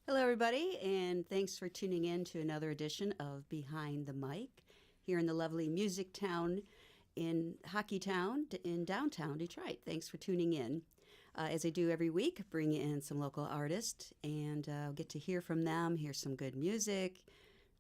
Hello, everybody, and thanks for tuning in to another edition of Behind the Mic here in the lovely MusicTown in Hockeytown in downtown Detroit. Thanks for tuning in. As I do every week, bring in some local artists and get to hear from them, hear some good music,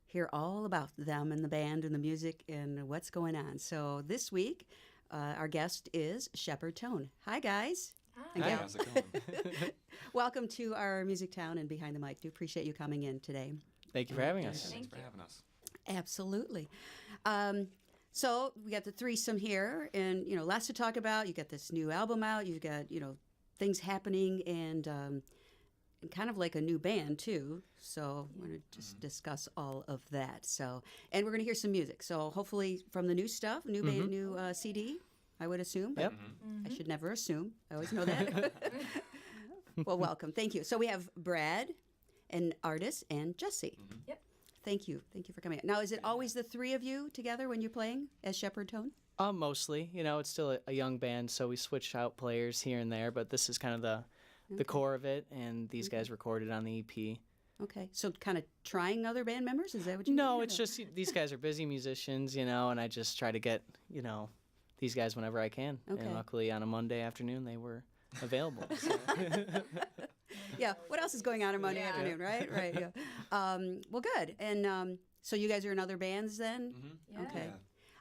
hear all about them and the band and the music and what's going on. So this week, our guest is Shepard Tone. Hi, guys. Hi, how's it going? Welcome to our MusicTown and Behind the Mic. Do appreciate you coming in today. Thank you for having us. Thanks for having us. Absolutely. So we got the threesome here, and lots to talk about. You got this new album out. You've got things happening, and kind of like a new band too. So we're going to just discuss all of that. So, and we're going to hear some music. So hopefully from the new stuff, new band, new CD. I would assume. Yep. I should never assume. I always know that. Well, welcome. Thank you. So we have Brad, an artist, and Jesse. Yep. Thank you. Thank you for coming. Now, is it always the three of you together when you're playing as Shepard Tone? Mostly. It's still a young band, so we switch out players here and there, but this is kind of the core of it, and these guys recorded on the EP. Okay. So kind of trying other band members? Is that what you No, mean? it's just these guys are busy musicians, and I just try to get, these guys whenever I can. Okay. And luckily on a Monday afternoon they were available. So. Yeah. What else is going on Monday afternoon, right? Right, yeah. Well, good. And so you guys are in other bands then? Mm-hmm. Yeah. Okay. Yeah.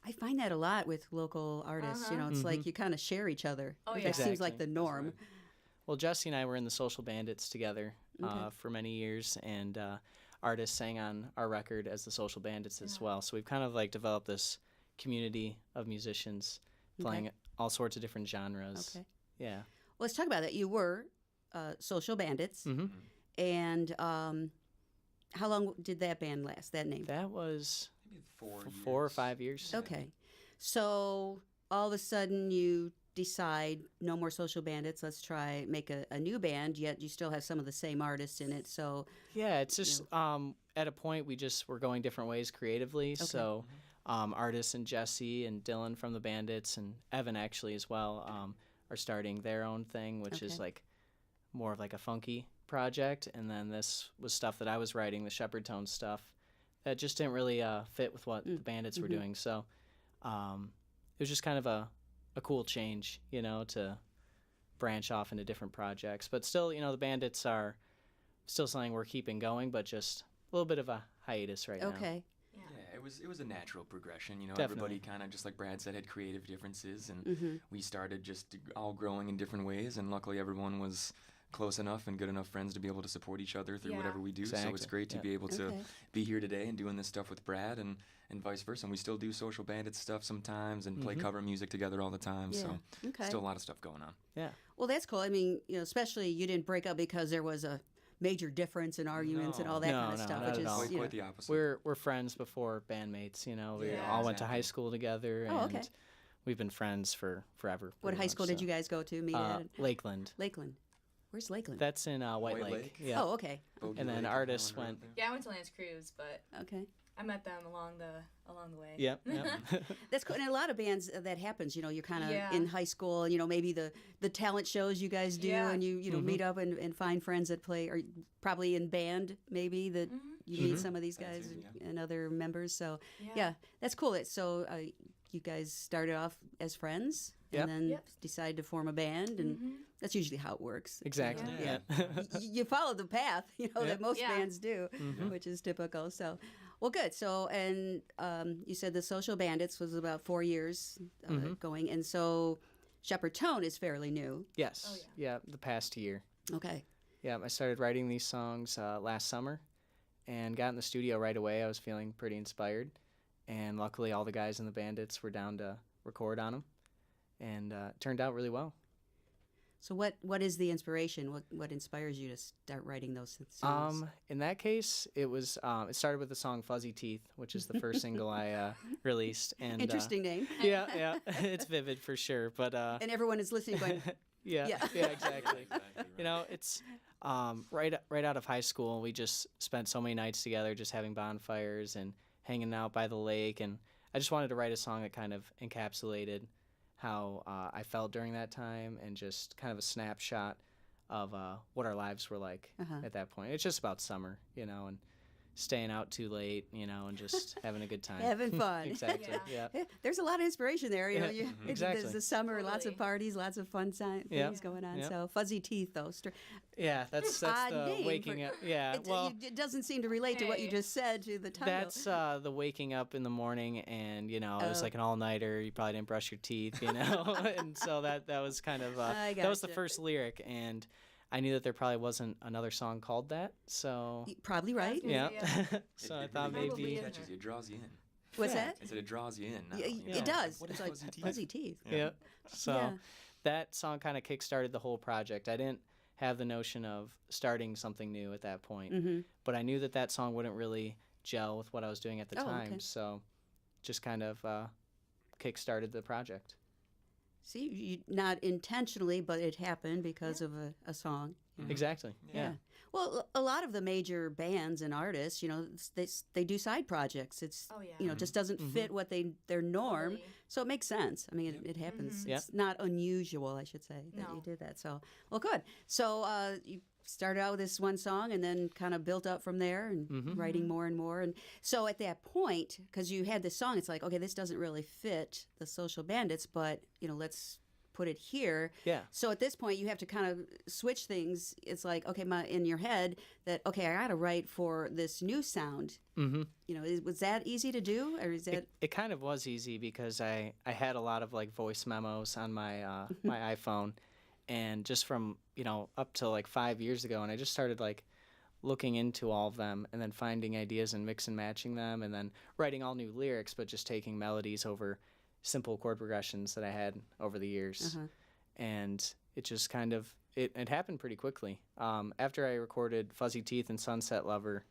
I find that a lot with local artists. It's like you kind of share each other. Oh, That yeah. seems like Exactly. the norm. Well, Jesse and I were in the Social Bandits together for many years, and artists sang on our record as the Social Bandits as well. So we've kind of developed this community of musicians playing all sorts of different genres. Okay. Yeah. Well, let's talk about that. You were Social Bandits. And how long did that band last, that name? That was Maybe 4 years. 4 or 5 years. Okay. So all of a sudden you decide no more Social Bandits, let's try make a new band, yet you still have some of the same artists in it. So Yeah, it's just at a point we just were going different ways creatively. So artists and Jesse and Dylan from the Bandits and Evan actually as well are starting their own thing, which is more of a funky project. And then this was stuff that I was writing, the Shepard Tone stuff, that just didn't really fit with what the Bandits were doing. So it was just kind of a cool change, to branch off into different projects. But still, the Bandits are still something we're keeping going, but just a little bit of a hiatus right now. okay. Yeah, it was a natural progression. Definitely. Everybody kind of, just like Brad said, had creative differences, and we started just all growing in different ways, and luckily everyone was close enough and good enough friends to be able to support each other through whatever we do. So it's Exactly. great to be able to Okay. be here today and doing this stuff with Brad and vice versa. And we still do Social Bandit stuff sometimes and play cover music together all the time. Yeah. So Okay. still a lot of stuff going on. Yeah. Well, that's cool. I mean, especially you didn't break up because there was a major difference in arguments and all that No, kind of no, stuff. not Which at is, all. Quite the opposite. We're friends before bandmates, We Yeah, all went to exactly. high school together, Oh, and okay. we've been friends for forever. what pretty high much, school did so. you guys go to meet at? Lakeland. Lakeland. Where's Lakeland? That's in White White Lake. Lake? Yeah. Oh, okay. Bogey And then Lake, artists Highland Road went- there. Yeah, I went to Lance Cruise, but Okay. I met them along the way. Yep. Yep. That's cool. And a lot of bands that happens. You're kind of Yeah. in high school. Maybe the talent shows you guys do, Yeah. and you meet up and find friends that play, or probably in band maybe that you meet some of these guys That's it, yeah. and other members. So Yeah. that's cool. So you guys started off as friends. Yep. And then Yep. decide to form a band, and that's usually how it works. Exactly. Yeah. Yeah. You follow the path, that most Yeah. bands do, which is typical. So, well, good. So, and you said the Social Bandits was about 4 years going, and so Shepard Tone is fairly new. Yes. Oh, yeah. The past year. Okay. Yeah. I started writing these songs last summer, and got in the studio right away. I was feeling pretty inspired, and luckily all the guys in the Bandits were down to record on them, and it turned out really well. So, what is the inspiration? What inspires you to start writing those songs? In that case, it was it started with the song "Fuzzy Teeth," which is the first single I released. And Interesting name. Yeah, it's vivid for sure. But And everyone is listening, going, yeah, Yeah. yeah, exactly. Exactly right. It's right out of high school. We just spent so many nights together, just having bonfires and hanging out by the lake. And I just wanted to write a song that kind of encapsulated how I felt during that time, and just kind of a snapshot of what our lives were like at that point. It's just about summer, and staying out too late, and just having a good time. Having fun. Exactly. Yeah. There's a lot of inspiration there. Exactly. It's the summer, lots of Totally. parties, lots of fun things going on. Yep. So Fuzzy Teeth, though. Yeah, that's Odd the name waking for- up. Yeah, it doesn't seem to relate to what you Hey. just said to the title. that's the waking up in the morning, and it was like an all-nighter. You probably didn't brush your teeth, and so that was kind of I that was the gotcha. first lyric, and I knew that there probably wasn't another song called that, so Probably right. yeah. Yeah. So I It thought really maybe catches you, it draws you in. What's Yeah. that? I said it draws you in. Now, Yeah, it does. What It's is like fuzzy teeth? Fuzzy Teeth. yeah. So Yeah. that song kind of kickstarted the whole project. I didn't have the notion of starting something new at that point, Mm-hmm. but I knew that song wouldn't really gel with what I was doing at the Oh, time, okay. so just kind of kickstarted the project. See, not intentionally, but it happened because of a song. Exactly. Yeah. Well, a lot of the major bands and artists, they do side projects. It's Oh, yeah. just doesn't fit what their norm. Totally. So it makes sense. I mean, it happens. Yep. It's not unusual, I should say, that you No. did that. So, well, good. So you started out with this one song and then kind of built up from there and writing more and more. And so at that point, because you had this song, it's like, okay, this doesn't really fit the Social Bandits, but, let's put it here. Yeah. So at this point, you have to kind of switch things. It's like, okay, in your head that, okay, I got to write for this new sound. Mm-hmm. Was that easy to do, or is that? It kind of was easy because I had a lot of like voice memos on my my iPhone, and just from up to like 5 years ago, and I just started like looking into all of them and then finding ideas and mix and matching them, and then writing all new lyrics, but just taking melodies over simple chord progressions that I had over the years. And it just kind of it happened pretty quickly. After I recorded Fuzzy Teeth and Sunset Lover,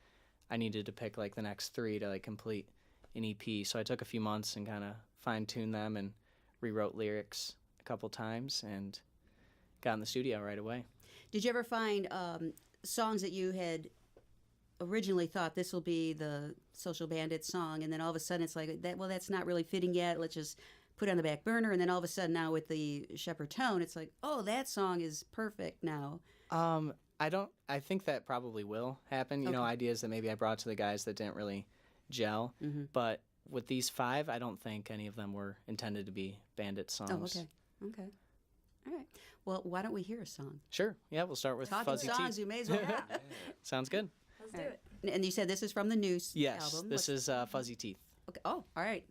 I needed to pick like the next 3 to like complete an EP. So I took a few months and kind of fine-tuned them and rewrote lyrics a couple times and got in the studio right away. Did you ever find songs that you had originally thought this will be the Social Bandit song, and then all of a sudden it's like that? Well, that's not really fitting yet. Let's just put it on the back burner. And then all of a sudden now with the Shepard Tone, it's like, oh, that song is perfect now. I think that probably will happen. Ideas that maybe I brought to the guys that didn't really gel. But with these 5, I don't think any of them were intended to be Bandit songs. Oh, okay. All right. Well, why don't we hear a song? Sure. Yeah, we'll start with Talking Fuzzy songs, Teeth. you may as well have. Sounds good. Let's do it. And you said this is from the new Yes, album. this is Fuzzy Teeth. Okay. Oh, all right.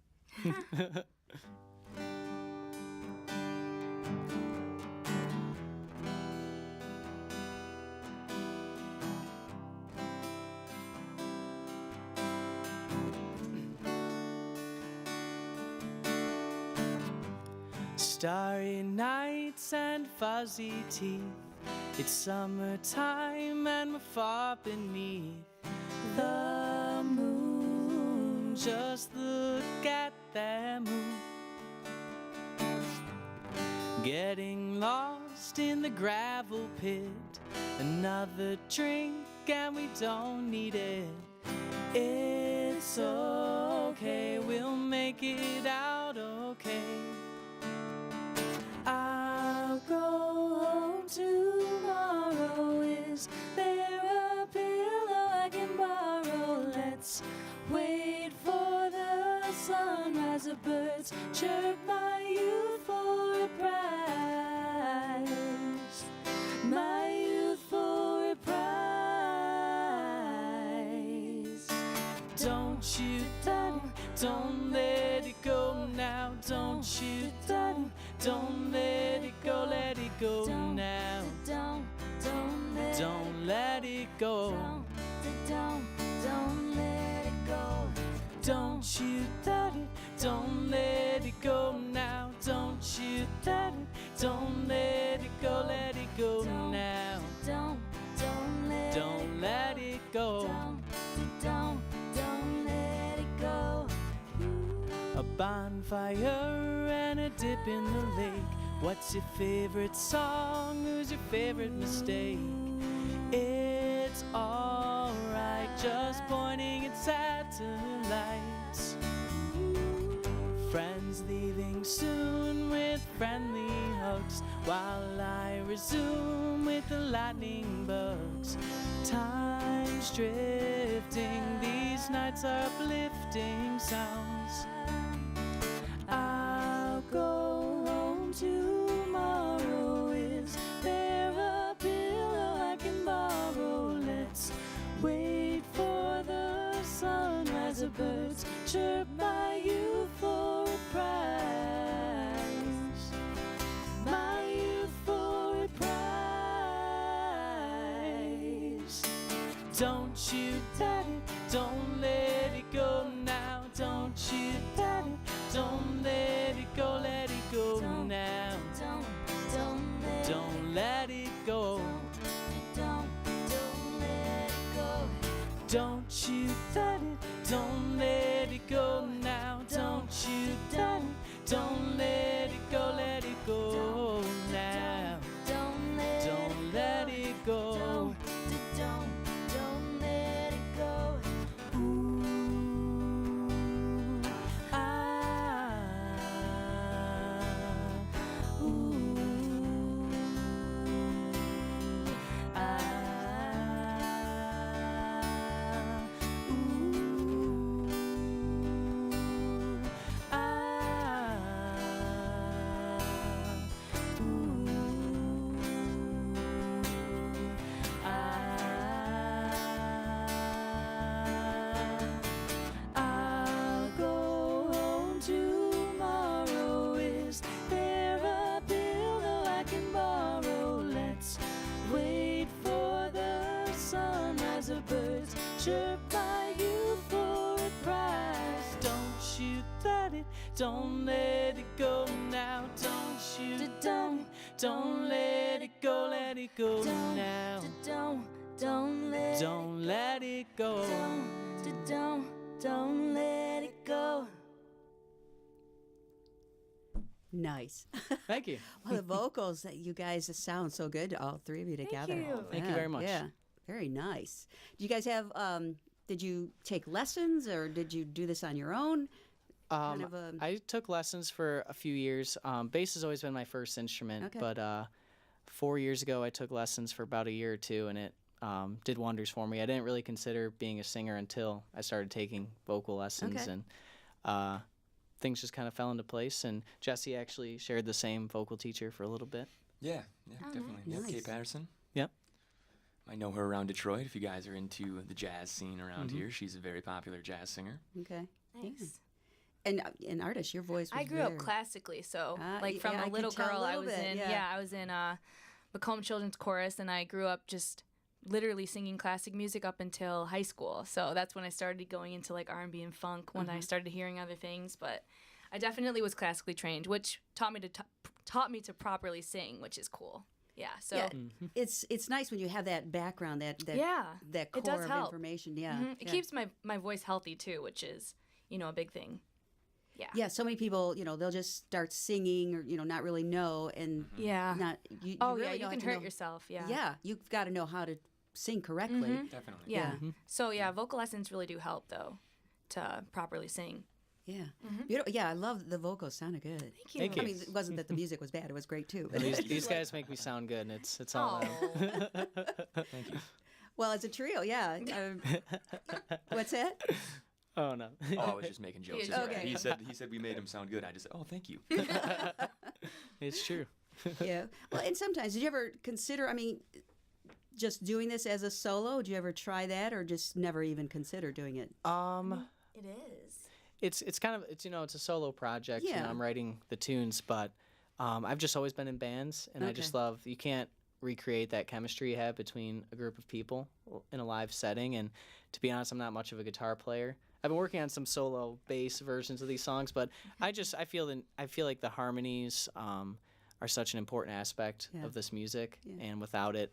Starry nights and fuzzy teeth. It's summertime and we're far beneath the moon. Just look at that moon. Getting lost in the gravel pit. Another drink and we don't need it. It's okay, we'll make it out okay. I'll go home tomorrow. Is there a pillow I can borrow? Let's wait for the sunrise. The birds chirp my youth for a prize. My youth for a prize. Don't you don't let it go now. Don't you don't let it go now. Don't let it go. Don't let it go. Don't you don't let it go now. Don't you don't let it go now. Don't let Don't let it go. Don't let it go. A bonfire and a dip in the lake. What's your favorite song? Who's your favorite mistake? It's alright, just pointing at satellites. Friends leaving soon with friendly hugs, while I resume with like the lightning bugs. Time's drifting, these nights are uplifting sounds. I'll go home tomorrow. Is there a pillow I can borrow? Let's wait for the sunrise. The birds chirp by you for a prize. My youth for a prize. Don't you doubt it, don't let it go now. Don't you doubt it, don't let it go now. Don't let it go. Don't you doubt it, don't let it go now. Don't you doubt it, don't let it go now. Don't let it go. Don't let it go. Ooh, ah, ooh, ah, ooh, ah, I'll go home tomorrow. Is there a pillow I can borrow? Let's wait for the sunrise. The birds chirp by you for a prize. Don't you let it, don't let it go now. Don't you don't let it go now. Don't let it go. Don't let it go. Nice. Thank you. Well, the vocals that you guys sound so good, all three of you together. you. Thank you very much. Yeah, very nice. Do you guys have? Did you take lessons, or did you do this on your own? Kind of a- I took lessons for a few years. Bass has always been my first instrument, Okay. but 4 years ago I took lessons for about a year or two, and it did wonders for me. I didn't really consider being a singer until I started taking vocal lessons, Okay. and things just kind of fell into place. And Jesse actually shared the same vocal teacher for a little bit. Yeah, definitely. Yeah, Nice. Kate Patterson. Yep. I know her around Detroit. If you guys are into the jazz scene around here, she's a very popular jazz singer. Okay. Nice. And artist, your voice was I grew up very- classically, so Ah, like from yeah, I a could little tell a girl, I little was bit, in yeah. I was in Macomb Children's Chorus, and I grew up just literally singing classic music up until high school. So that's when I started going into like R&B and funk when I started hearing other things. But I definitely was classically trained, which taught me to properly sing, which is cool. Yeah. So Yeah, it's nice when you have that background, that yeah, that core it does of help. information. Yeah, It yeah. keeps my voice healthy too, which is a big thing. Yeah. Yeah, so many people, they'll just start singing or not really know and Yeah. not. You Oh really yeah, you don't can have to hurt know- yourself. Yeah. Yeah, you've got to know how to sing correctly. Definitely. Yeah. Yeah. So yeah, vocal lessons really do help though to properly sing. Yeah, beautiful. Yeah, I love the vocals. Sounded good. Thank you. Thank I you. mean, it wasn't that the music was bad; it was great too. These guys make me sound good, and it's all them. Thank you. Well, it's a trio. Yeah. What's that? Oh no. Oh, I was just making jokes. Yeah, okay. He said we made him sound good. I just said, oh, thank you. It's true. Yeah. Well, and sometimes, did you ever consider? I mean, just doing this as a solo? Did you ever try that, or just never even consider doing it? It is. It's kind of it's a solo project. Yeah. I'm writing the tunes, but I've just always been in bands, and I just Okay. love. You can't recreate that chemistry you have between a group of people in a live setting. And to be honest, I'm not much of a guitar player. I've been working on some solo bass versions of these songs, but I feel like the harmonies are such an important aspect Yeah. of this music, Yeah. and without it,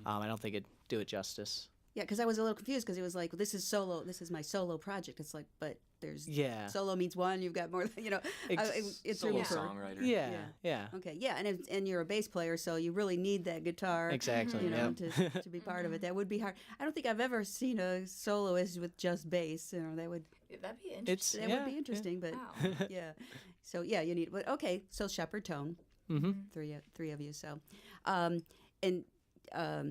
I don't think it'd do it justice. Yeah, because I was a little confused because it was like, well, this is solo. This is my solo project. It's like, but there's Yeah. solo means one. You've got more. It's Solo room for. songwriter. Yeah. Okay, yeah, and you're a bass player, so you really need that guitar. Exactly. To Yep. be part of it. That would be hard. I don't think I've ever seen a soloist with just bass. That would That'd be interesting. would be interesting. But Wow. yeah, so yeah, you need. But okay, so Shepard Tone, Mm-hmm. three of you. So, and I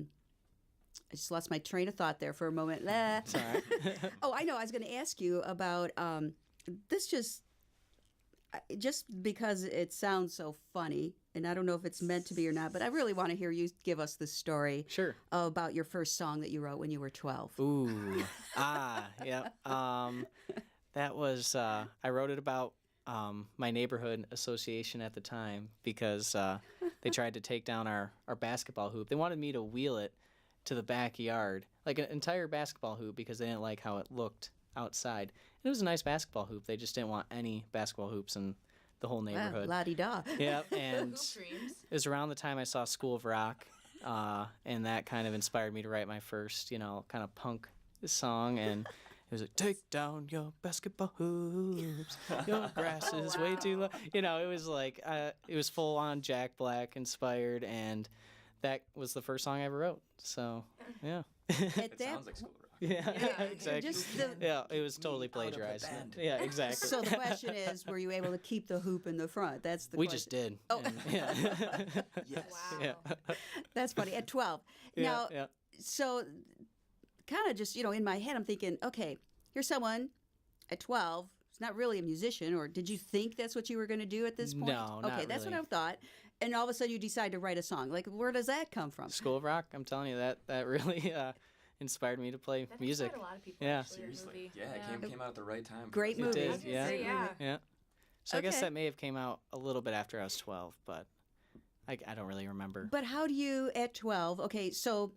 just lost my train of thought there for a moment. It's all right. Oh, I know. I was going to ask you about this just because it sounds so funny, and I don't know if it's meant to be or not, but I really want to hear you give us the story Sure. about your first song that you wrote when you were 12. Ooh. Yeah. That was, I wrote it about my neighborhood association at the time because they tried to take down our basketball hoop. They wanted me to wheel it to the backyard, like an entire basketball hoop, because they didn't like how it looked outside. And it was a nice basketball hoop. They just didn't want any basketball hoops in the whole neighborhood. La-di-da. Yeah, and Hoop dreams. it was around the time I saw School of Rock, and that kind of inspired me to write my first, kind of punk song. And it was like, take down your basketball hoops, your grass is way too low. It was like, it was full on Jack Black inspired, and that was the first song I ever wrote. So, yeah. It sounds like School of Rock. Yeah, Yeah, exactly. just Yeah, it was totally plagiarized. Yeah, exactly. So the question is, were you able to keep the hoop in the front? That's the we question. just did. Oh. And, yeah. Yes. Wow. Yeah. That's funny. At 12. Yeah, Now, yeah. so kind of just, in my head, I'm thinking, okay, here's someone at 12 who's not really a musician, or did you think that's what you were going to do at this point? No, not Okay, that's what I really. thought. And all of a sudden you decide to write a song. Like, where does that come from? School of Rock, I'm telling you, that really inspired me to play That music. inspired a lot of people. Yeah. Actually, that Seriously. movie. Yeah, it came out at the right time. for Great us. movie. It did, yeah. Yeah. Yeah. So I guess Okay. that may have came out a little bit after I was 12, but I don't really remember. But how do you, at 12, okay, so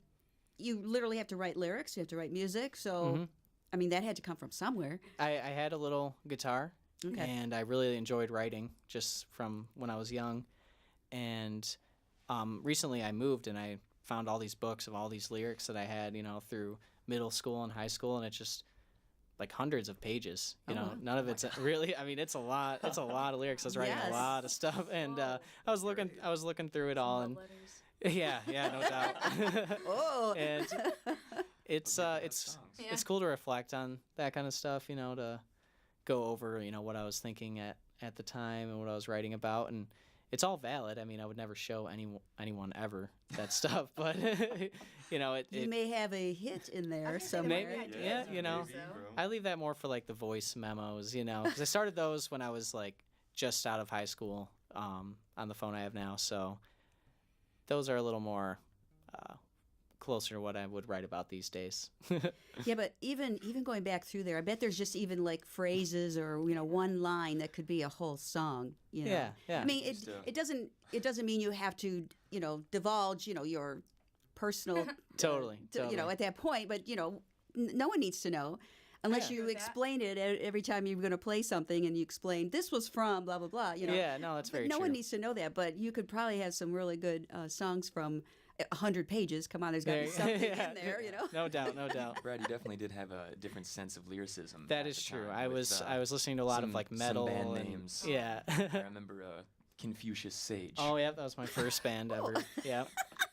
you literally have to write lyrics, you have to write music. So, Mhm. I mean, that had to come from somewhere. I had a little guitar, Okay. and I really enjoyed writing just from when I was young. And recently I moved, and I found all these books of all these lyrics that I had, through middle school and high school, and it's just like hundreds of pages. wow. None of it's really. I mean, it's a lot. It's a lot of lyrics. I was writing Yes. a lot of stuff, and I was looking through it all, Love and letters. yeah, no doubt. Oh. And it's songs. Yeah. it's cool to reflect on that kind of stuff, to go over, what I was thinking at the time and what I was writing about, and it's all valid. I mean, I would never show anyone ever that stuff, but You it may have a hit in there somewhere. maybe, yeah, maybe, bro. I leave that more for like the voice memos, because I started those when I was like just out of high school, on the phone I have now, so those are a little more closer to what I would write about these days. Yeah, but even going back through there, I bet there's just even like phrases or one line that could be a whole song. Yeah. I mean, Just, it doesn't mean you have to divulge your personal Totally. at that point. But no one needs to know unless Yeah. you explain it every time you're going to play something and you explain this was from blah blah blah. Yeah, no, that's very no true. one needs to know that, but you could probably have some really good songs from 100 pages. Come on, there's got to be something Yeah. in there. No doubt. Brad, you definitely did have a different sense of lyricism. That at is the true. time I with, was listening to a lot of like metal some band and- names. Yeah. I remember Confucius Sage. Oh yeah, that was my first band ever. Yeah,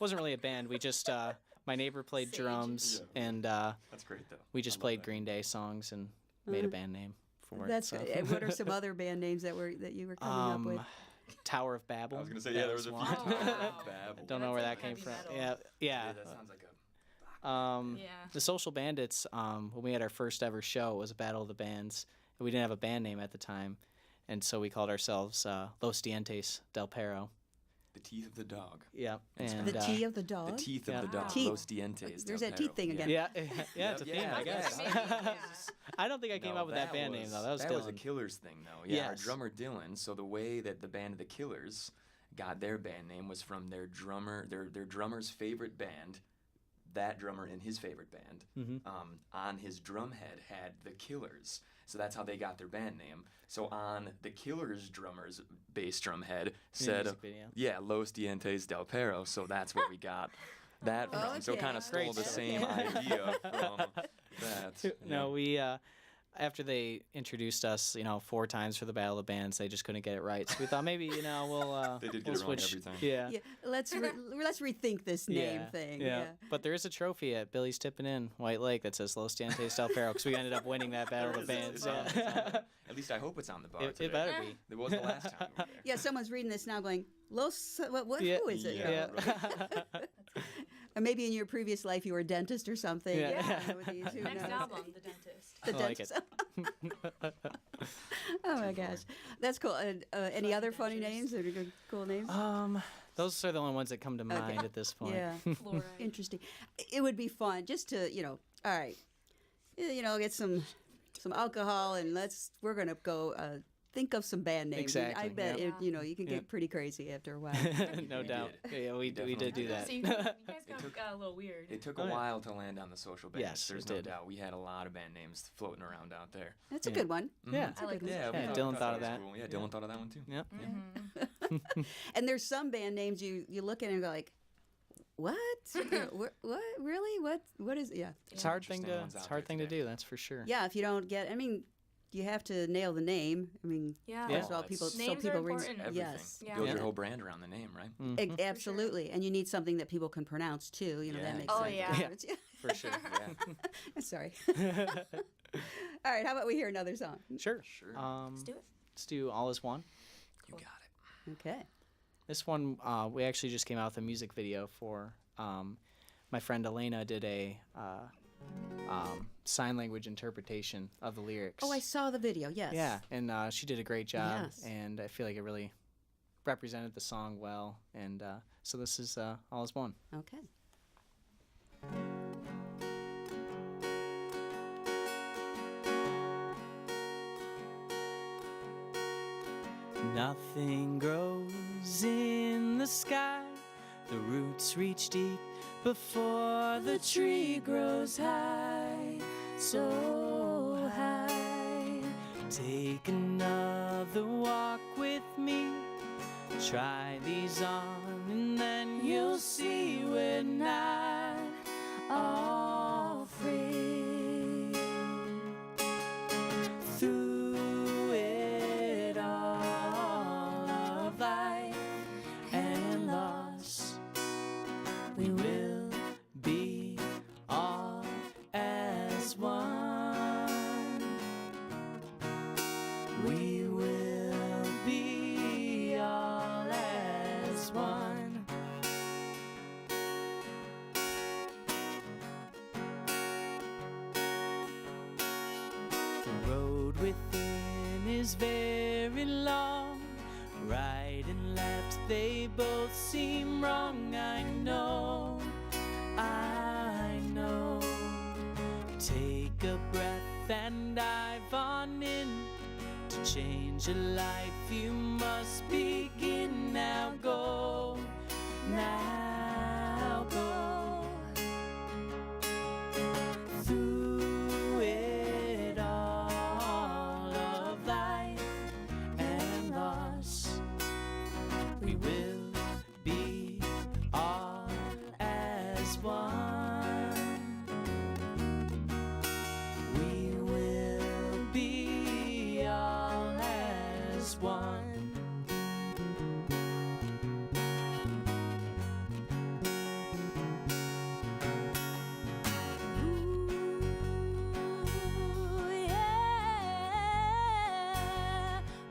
wasn't really a band. We just my neighbor played Sage. drums, and That's great though. we just I love played that. Green Day songs and made a band name for That's it. So. good. And what are some other band names that you were coming up with? Tower of Babel. I was gonna say, that yeah, there was a few one. Tower of Wow. Babel. Don't know where that That's came like from. heavy Yeah, metal. yeah. That sounds like a. Yeah. The Social Bandits. When we had our first ever show, it was a battle of the bands, and we didn't have a band name at the time, and so we called ourselves Los Dientes del Perro. The teeth of the dog. Yeah, That's and The tea of the The dog. teeth Yeah. of the dog. Teeth. Los dientes. There's del that teeth perro. thing again. yeah, it's a theme, Yeah, I yeah, guess. yeah. I don't think I came No, up with that band name though. That was a Dylan. Killers thing though. Yeah, our Yes. drummer Dylan. So the way that the band The Killers got their band name was from their drummer, their drummer's favorite band. That drummer in his favorite band, Mhm. on his drum head had The Killers. So that's how they got their band name. So on The Killers drummer's bass drum head said, music video. yeah, Los Dientes del Perro. So that's where we got that from. So it kind of Okay. stole the Great same stuff. idea from that. No, we after they introduced us, 4 times for the Battle of Bands, they just couldn't get it right. So we thought maybe, we'll They did get we'll it wrong switch. every time. Yeah. Yeah, let's rethink this name Yeah, thing. Yeah. But there is a trophy at Billy's Tippin' Inn, White Lake, that says Los Dientes del Perro, because we ended up winning that Battle of the It's Bands. on- it's on Yeah. the- At least I hope it's on the bar. It today. better be. It was the last time we were there. Yeah, someone's reading this now going, Los, what Yeah, who is it? yeah. I maybe in your previous life you were a dentist or something. Yeah. With these, who Next knows? album, The Dentist. The I like dentist. it. Oh my gosh, that's cool. Any other funny names or good, cool names? Those are the only ones that come to mind at this point. Yeah, Fluoride. interesting. It would be fun just to all right, get some alcohol and we're gonna go think of some band names. Exactly, I bet yeah. you can get pretty crazy after a while. No doubt. Yeah, we Definitely did do did. that. So you guys got a little weird. It took Oh, a yeah. while to land on the social bands. Yes, There's it no did. doubt. We had a lot of band names floating around out there. That's a Yeah. good one. Yeah. I like good this. Yeah, Yeah, we Dylan thought of was that. cool. Yeah, Dylan thought of that one too. Yep. And there's some band names you look at and go like, what? What? Really? What is? Yeah. It's a hard thing Interesting to ones out hard there thing to today. do. That's for sure. Yeah. If you don't get, you have to nail the name. Yeah. First of all, That's- people. So Names are people ring. important. Everything. Yes. Yeah. Build Yeah. your whole brand around the name, right? Mm-hmm. Absolutely, and you need something that people can pronounce too. That Yeah. makes Oh, sense. yeah. Yeah. For sure. Yeah. Sorry. All right. How about we hear another song? Sure. Sure. Let's do it. Let's do All Is One. You got it. Okay. This one, we actually just came out with a music video for. My friend Elena did a sign language interpretation of the lyrics. Oh, I saw the video. Yes. Yeah, and she did a great job, Yes. and I feel like it really represented the song well. And so this is All Is One. Okay. Nothing grows in the sky. The roots reach deep before the tree grows high, so high. Take another walk with me. Try these on, and then you'll see we're not all free. Through it all of life and loss, we will be all as one. We will be all as one. The road within is very long. Right and left, they both seem wrong. I know, I know. Take a breath and dive on in. To change a life, you must begin. Now go, now go. Through it all of life and loss, we will be all as one. We will be all as one. Ooh, yeah.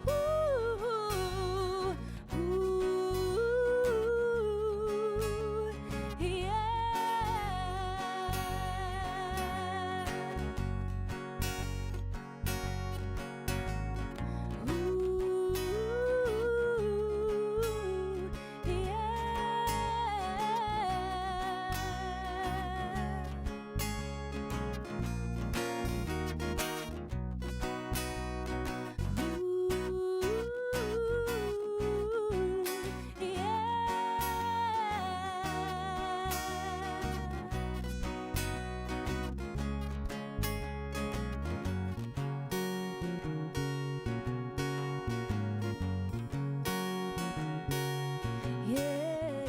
Ooh, ooh, yeah. Ooh, yeah. Ooh, yeah.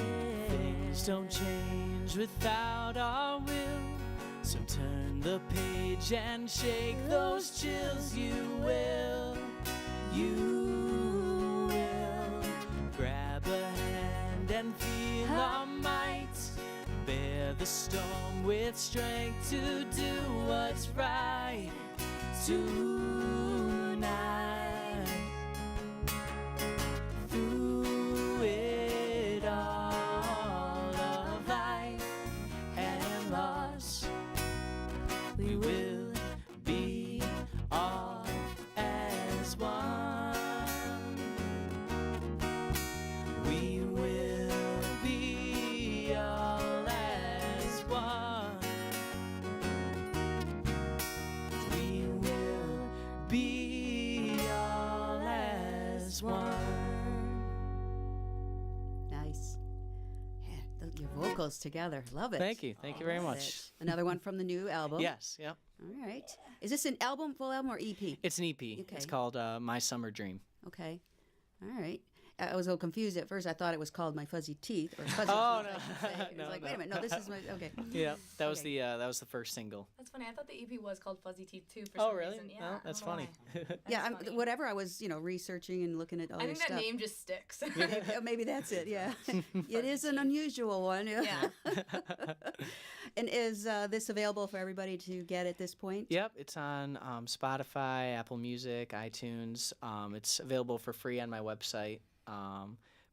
Things don't change without our will. So turn the page and shake those chills. You will, you will. Grab a hand and feel our might. Bear the storm with strength to do what's right tonight. Through it all of life we will be all as one. We will be all as one. We will be all as one. Nice. Yeah, your vocals together. Love it. Thank you very Love much. it. Another one from the new album. Yes, yep. All right. Is this an album, full album, or EP? It's an EP. Okay. It's called My Summer Dream. Okay. All right. I was a little confused at first. I thought it was called My Fuzzy Teeth or Fuzzy Oh, Teeth, no. I should say. It was No, like, wait a no. minute. No, this is my, okay. Yeah, that was Okay. that was the first single. That's funny. I thought the EP was called Fuzzy Teeth too. For Oh, some really? reason. Yeah, No, I that's don't know funny. why. Yeah, That's funny. whatever I was, researching and looking at all I your think that stuff. name just sticks. Maybe that's it, yeah. It is an unusual one. Yeah. And is this available for everybody to get at this point? Yep, it's on Spotify, Apple Music, iTunes. It's available for free on my website.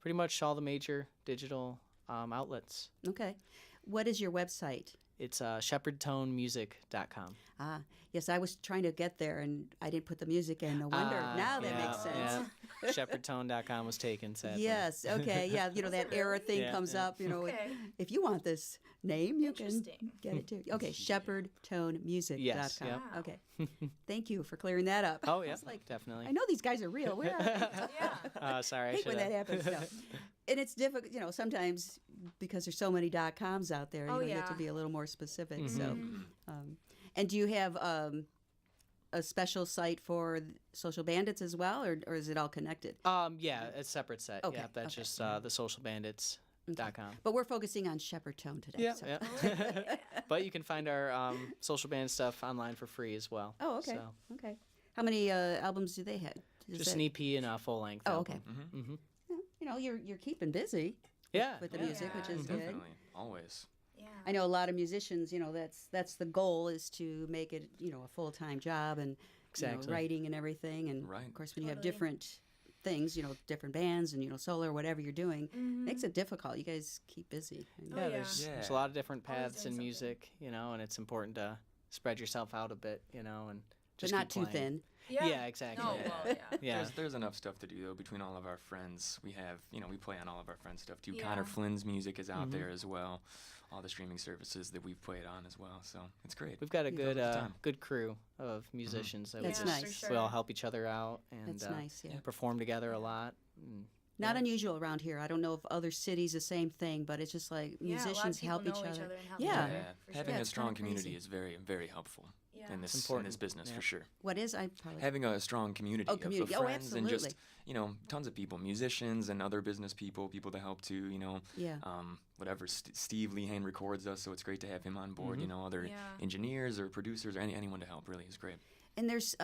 Pretty much all the major digital outlets. Okay. What is your website? It's shepardtonemusic.com. Ah, yes, I was trying to get there and I didn't put the music in. No wonder. Now that makes sense. Yeah. Shepardtone.com was taken, sadly. Yes, okay, yeah, that error thing Yeah, comes yeah. up, Okay. if you want this name, you can Interesting. get it too. Okay, shepardtonemusic.com. Yes, yep. Wow. Okay, thank you for clearing that up. Oh, I yeah, was like, definitely. I know these guys are real. Where are they? Yeah. Sorry, I I hate when should that happens. No. And it's difficult, sometimes because there's so many .coms out there, Oh, you have to yeah. be a little more specific. Mm-hmm. So, and do you have a special site for Social Bandits as well, or is it all connected? Yeah, it's a separate set. Okay, Yeah, that's okay. just thesocialbandits.com. But we're focusing on Shepard Tone today. Yeah, so. yeah. But you can find our social band stuff online for free as well. Oh, okay. So, Okay. How many albums do they have? Is just that- an EP and a full length. Oh, album. okay. Mm-hmm. You're keeping busy Yeah. with the yeah. music, which is good. Definitely, always. Yeah. I know a lot of musicians. That's the goal is to make it a full-time job and Exactly. writing and everything. And Right. of course, when you have Totally. different things, different bands and solo or whatever you're doing, makes it difficult. You guys keep busy. And- Yeah, yeah. there's a Yeah. lot of different Always paths doing in something. music, and it's important to spread yourself out a bit, and but just not keep too playing. thin. Yeah, exactly. No, Yeah. well, yeah. Yeah. There's enough stuff to do though between all of our friends. We have, we play on all of our friends' stuff too. Yeah. Connor Flynn's music is out Mm-hmm. there as well. All the streaming services that we've played on as well. So it's great. We've got a good time. good crew of musicians that That's we just nice. For we all sure. help each other out and That's nice. Yeah. perform together a lot. And, Not unusual around here. I don't know if other cities the same thing, but it's just like Yeah, a lot of musicians people help know each other. and help Yeah. each other, Yeah, for having sure. a it's strong kinda community crazy. is very, very helpful Yeah. in this important, business yeah. for sure. What is? I probably. Having a strong community, Oh, community. of Oh, friends and just absolutely. tons of people, musicians and other business people to help too. Yeah. Whatever. Steve Lehane records us, so it's great to have him on board. Other Yeah. engineers or producers or anyone to help really is great. And there's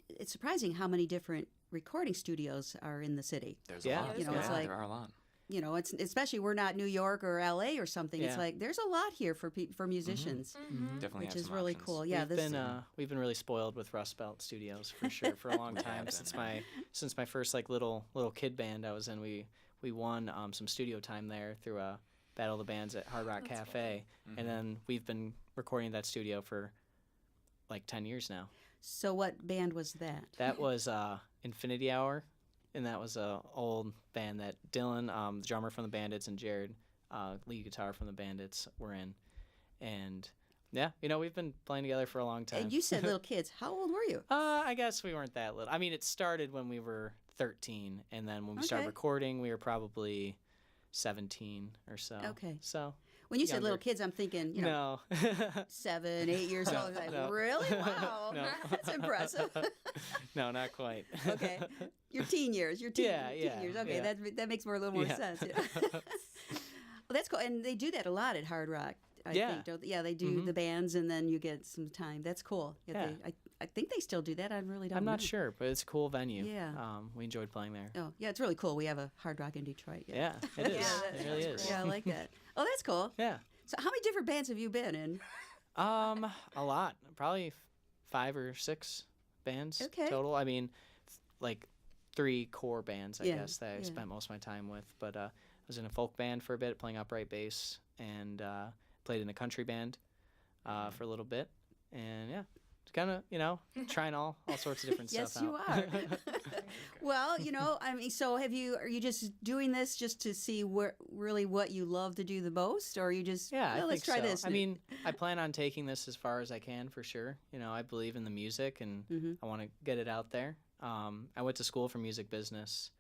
it's surprising how many different recording studios are in the city. There's Yeah. a lot. You know, it's like- there are a lot. It's especially we're not New York or LA or something. It's Yeah. like there's a lot here for musicians, Definitely which have is some really options. cool. Yeah, we've been really spoiled with Rust Belt Studios for sure for a long We time have since been. my first little kid band I was in. We won some studio time there through a Battle of the Bands at Hard Rock Cafe, and then we've been recording at that studio for 10 years now. So what band was that? That was Infinity Hour, and that was a old band that Dylan, the drummer from the Bandits, and Jared, lead guitar from the Bandits, were in. And yeah, we've been playing together for a long time. And you said little kids. How old were you? I guess we weren't that little. I mean, it started when we were 13, and then when we started Okay. recording, we were probably 17 or so. Okay. So When you said Younger. little kids, I'm thinking, no. 7, 8 years old. It's like, no. really? Wow, No. that's impressive. No, not quite. Okay, your teen years. Your teen, Yeah, teen yeah, years. Okay, yeah. that makes a little more Yeah. sense. Yeah. Well, that's cool, and they do that a lot at Hard Rock. I Yeah. think, don't they? Yeah, they do the bands, and then you get some time. That's cool. Yeah. I think they still do that. I really don't. I'm not know. sure, but it's a cool venue. Yeah. We enjoyed playing there. Oh, yeah, it's really cool. We have a Hard Rock in Detroit. Yeah, it is. Yeah, It really that's is. Yeah, I like that. Oh, that's cool. Yeah. So, how many different bands have you been in? A lot. Probably 5 or 6 bands Okay. total. I mean, 3 core bands, I Yeah, guess, that I yeah. spent most of my time with. But I was in a folk band for a bit, playing upright bass, and played in a country band for a little bit. and yeah, kind of trying all sorts of different Yes, stuff you out. are. Well, I mean, so are you just doing this just to see really what you love to do the most, or are you just, Yeah, well, I let's think try so. this? I mean, I plan on taking this as far as I can for sure. I believe in the music, and I want to get it out there. I went to school for music business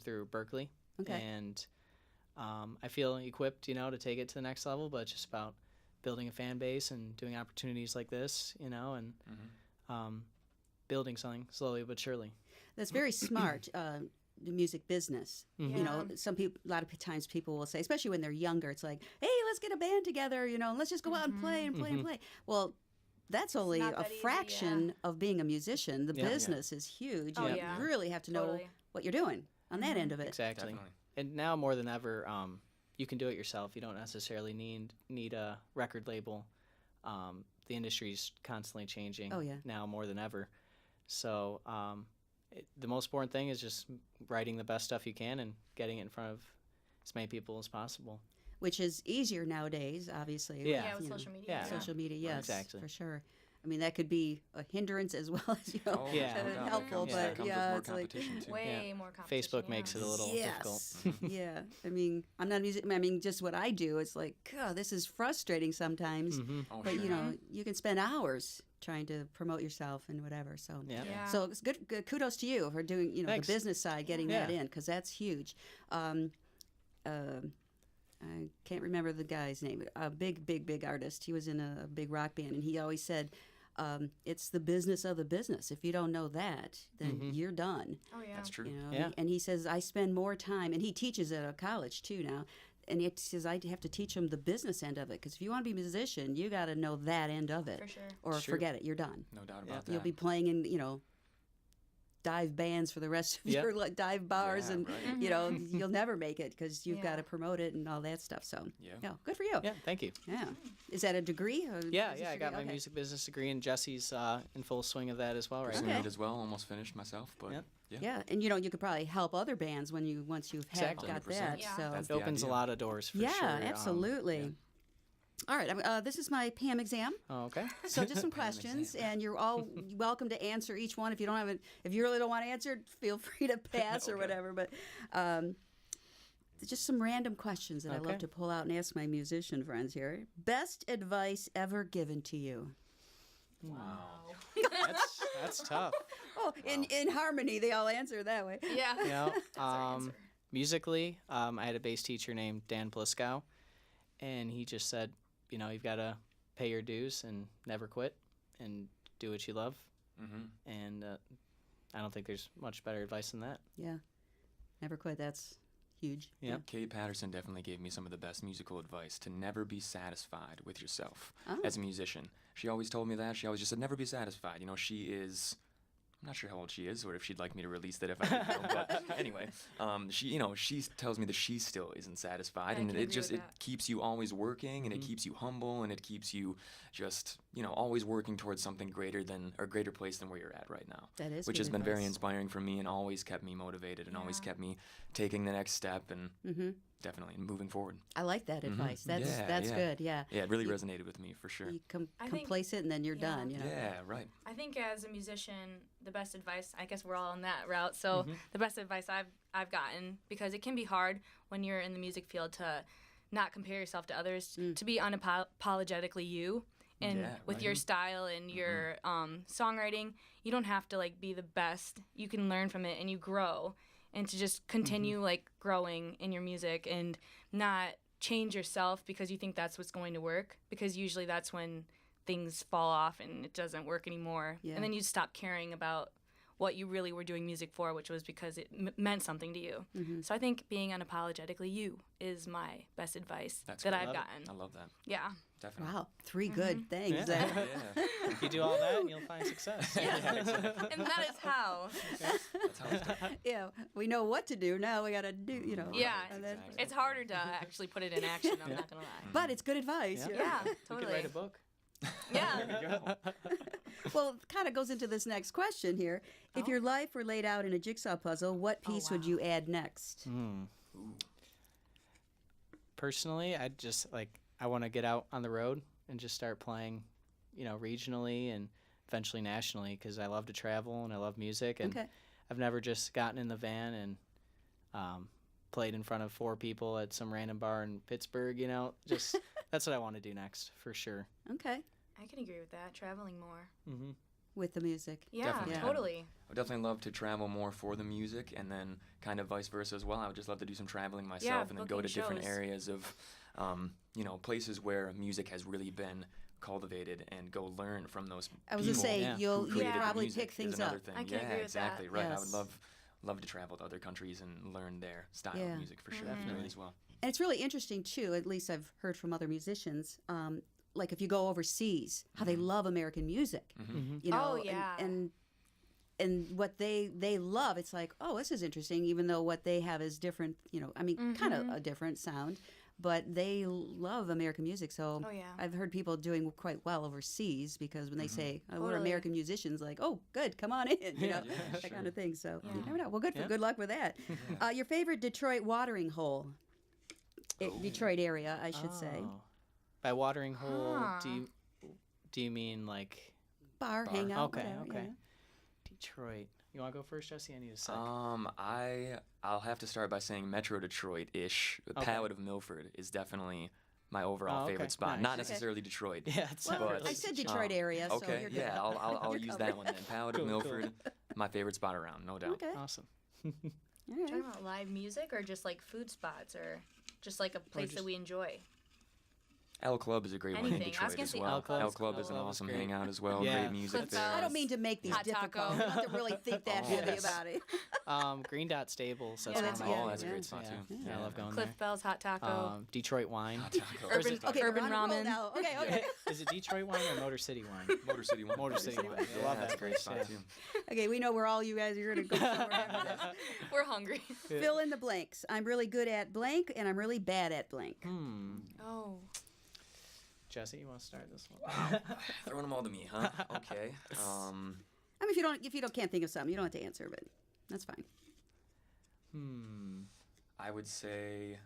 through Berkeley, Okay. and I feel equipped, to take it to the next level. But it's just about building a fan base and doing opportunities like this, and building something slowly but surely. That's very smart. The music business. Mhm. A lot of times people will say, especially when they're younger, it's like, hey, let's get a band together, and let's just go out and play and play and play. Well, that's only not a that easy, fraction of being a musician. The Yeah. business is huge. Oh, You yeah. really have to know Totally. what you're doing on that end of it. Exactly. Definitely. And now more than ever, you can do it yourself. You don't necessarily need a record label. The industry's constantly changing. Oh, yeah. Now more than ever. So the most important thing is just writing the best stuff you can and getting it in front of as many people as possible. Which is easier nowadays, obviously. Yeah. Yeah, with you know, social media. Yeah. Social media, yes, Exactly. for sure. I mean, that could be a hindrance as well as Oh, Yeah. no doubt. helpful, It but comes yeah, with it's more like competition too. Way more competition. Facebook makes it a little difficult. yeah. I mean, I'm not music. I mean, just what I do. It's like, God, this is frustrating sometimes. Mhm. Oh, But sure. you can spend hours trying to promote yourself and whatever. So, Yeah. Yeah. so it's good. Kudos to you for doing, the Thanks. business side, getting that Yeah. in, because that's huge. I can't remember the guy's name. A big artist. He was in a big rock band, and he always said, "It's the business of the business. If you don't know that, then you're done." Oh yeah. That's true. Yeah. And he says, I spend more time, and he teaches at a college too now, and he says, I have to teach him the business end of it, because if you want to be a musician, you got to know that end of it. For sure. Or It's true. forget it, you're done. No doubt Yeah. about that. You'll be playing in, dive bands for the rest of Yep. your dive bars, Yeah, and, right. you'll never make it, because you've got Yeah. to promote it and all that stuff. So, Yeah. good for you. Yeah, thank you. Yeah. Is that a degree? Or Yeah, business I got degree? my Okay. music business degree, and Jesse's in full swing of that as well right Pursuing now. it as well. Almost finished myself, but Yep. yeah. Yeah, and you could probably help other bands once you've Exactly. got 100%. that. Yeah. So That's It opens a idea. lot of doors for yeah, sure. absolutely. yeah. All right, this is my Pam exam. Oh, okay. So just some questions, and you're all welcome to answer each one. If you don't have it, if you really don't want to answer it, feel free to pass or Okay. whatever. But just some random questions that I Okay. love to pull out and ask my musician friends here. Best advice ever given to you? Wow. That's tough. Oh, in harmony, they all answer that way. Yeah. You know, our answer. musically, I had a bass teacher named Dan Pliskow, and he just said, you've got to pay your dues and never quit and do what you love. Mm-hmm. And I don't think there's much better advice than that. Yeah, never quit. That's huge. Yeah. Kay Patterson definitely gave me some of the best musical advice: to never be satisfied with yourself Oh. as a musician. She always told me that. She always just said, never be satisfied. She is... I'm not sure how old she is, or if she'd like me to release that if I did know. But anyway, she tells me that she still isn't satisfied, I and can it agree just with it that. keeps you always working, and it keeps you humble, and it keeps you just always working towards something greater place than where you're at right now. That is Which good has been very advice. inspiring for me, and always kept me motivated, and always Yeah. kept me taking the next step, and Mm-hmm. definitely moving forward. I like that advice. That's Yeah, that's yeah. good. Yeah. Yeah, it really You- resonated with me for sure. You I think- complacent, and then you're yeah. done. Yeah, right. I think as a musician, the best advice, I guess we're all on that route. So the best advice I've gotten, because it can be hard when you're in the music field to not compare yourself to others, to be unapologetically you. And Yeah, with right. your style and your songwriting, you don't have to be the best. You can learn from it and you grow, and to just continue growing in your music and not change yourself because you think that's what's going to work, because usually that's when things fall off and it doesn't work anymore. Yeah. And then you stop caring about what you really were doing music for, which was because it meant something to you. Mm-hmm. So I think being unapologetically you is my best advice That's that great. I've Love it. gotten. I love that. Yeah. Definitely. Wow, 3 good things. Yeah. That- Yeah. If you do all that, and you'll find success. And that is how. That's how it's done. yeah, we know what to do now. We got to do, Yeah. and then- Exactly. It's harder to actually put it in action, I'm not going to lie. But it's good advice. Yeah. Yeah, You totally. could write a book. Yeah. There you go. Well, it kind of goes into this next question here. If Oh. your life were laid out in a jigsaw puzzle, what piece would wow. you add next? Personally, I just I want to get out on the road and just start playing regionally and eventually nationally, because I love to travel and I love music, and Okay. I've never just gotten in the van and played in front of 4 people at some random bar in Pittsburgh. Just that's what I want to do next for sure. Okay. I can agree with that. Traveling more. Mm-hmm. With the music. Yeah, Definitely. Yeah. totally. I would definitely love to travel more for the music, and then kind of vice versa as well. I would just love to do some traveling myself, and then go to booking different shows. areas of, places where music has really been cultivated, and go learn from those I was people gonna say Yeah. you'll who created the probably music pick is things another up. thing. I can yeah, agree with exactly. that. Right. I Yes. would love to travel to other countries and learn their style Yeah. of music for sure. Mhm. Definitely as well. And it's really interesting too. At least I've heard from other musicians. Like if you go overseas, how they love American music. Mm-hmm. You know, Oh, yeah. and what they love. It's like, oh, this is interesting. Even though what they have is different. Kind of a different sound. But they love American music. So Oh, yeah. I've heard people doing quite well overseas because when they say, oh, we're Totally. American musicians, like, oh, good, come on in, Yeah, that sure. kind of thing. So Yeah. you never know. Well, good Yeah. good luck with that. Your favorite Detroit watering hole? Detroit area, I should say. Oh. By watering hole, Huh. do you mean like Bar, Bar. hangout, Okay, whatever, okay. yeah. Detroit? You want to go first, Jesse? I need a sec. I'll have to start by saying Metro Detroit-ish. Okay. Palette of Milford is definitely my overall Oh, okay. favorite spot. Nice. Not Okay. necessarily Detroit. Yeah, it's Well, not But- really I said Detroit. Detroit area, so Okay, you're good. yeah, I'll You're use covered. that one then. Palette Cool, of cool. Milford, my favorite spot around, no doubt. Okay. Awesome. All Talking right. about live music or just like food spots or just like a place that just- we enjoy? L Club is a great one in Anything. I was Detroit gonna as say well. L Club. L Club is an L Club is awesome great. hangout as well. Yeah. Great music Cliff there. Bell. I don't mean to make these Hot difficult. taco. You don't have to really think that Oh, heavy yes. about it. Green Dot Stables. That's Yeah, one that's- of my yeah, Oh, that's a yeah. great spot yeah. too. Yeah, I love going Cliff Bell's Hot Taco. there. Detroit wine. Hot taco. Urban- Okay, Urban we're on a roll ramen. now. Okay, okay. Is it Detroit wine or Motor City wine? Motor City one. Motor City wine. I Yeah, love that's that a great place, spot yeah. too. Okay, we know where all you guys are going to go somewhere after this. We're hungry. Fill in the blanks. I'm really good at blank, and I'm really bad at blank. Oh. Jesse, you want to start this one? Throwing them all to me, huh? Okay. I mean, if you don't can't think of something, you don't have to answer, but that's fine. I would say.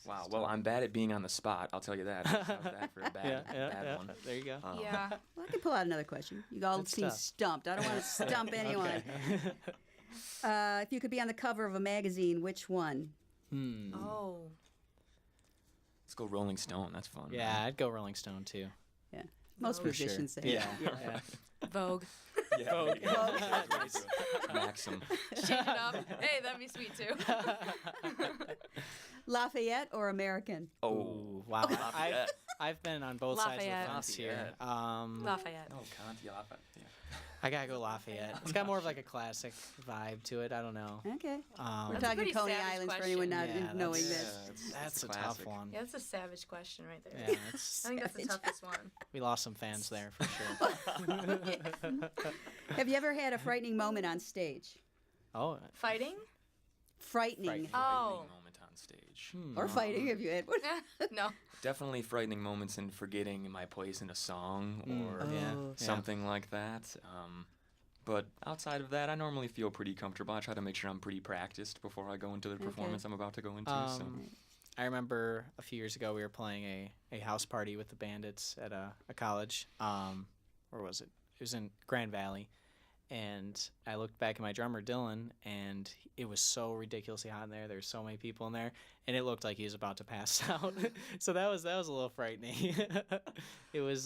Wow. Well, I'm bad at being on the spot. I'll tell you that. How's that for a bad, bad one? There you go. Yeah. Well, I can pull out another question. You all Good seem stuff. stumped. I don't want to stump anyone. If you could be on the cover of a magazine, which one? Oh. Let's go Rolling Stone. That's fun. Yeah, I'd go Rolling Stone too. Yeah, most For sure. musicians say. Yeah. yeah. Vogue. Yeah. Vogue. Maxim. Change it up. Hey, that'd be sweet too. Lafayette or American? Oh. Ooh, wow. Lafayette. I've been on both sides of Lafayette. the fence here. Lafayette. Oh, Conti Lafayette. Yeah. I gotta go Lafayette. It's got more of like a classic vibe to it. I don't know. Okay. We're Um, That's a talking pretty Coney savage Islands for question. anyone not Yeah, knowing that's- this. that's a tough classic. one. Yeah, that's a savage question right there. Yeah, it's, I think that's the Savage. toughest one. we lost some fans there for sure. Have you ever had a frightening moment on stage? Oh, Fighting? Frightening. Frightening. Oh. Frightening moment on stage. Or fighting, if you had one. No. Definitely frightening moments in forgetting my place in a song or yeah, Oh. something like that. But outside of that, I normally feel pretty comfortable. I try to make sure I'm pretty practiced before I go into the performance I'm about to go into. So. I remember a few years ago we were playing a house party with the Bandits at a college. Where was it? It was in Grand Valley. And I looked back at my drummer, Dylan, and it was so ridiculously hot in there. There were so many people in there, and it looked like he was about to pass out. So that was a little frightening. It was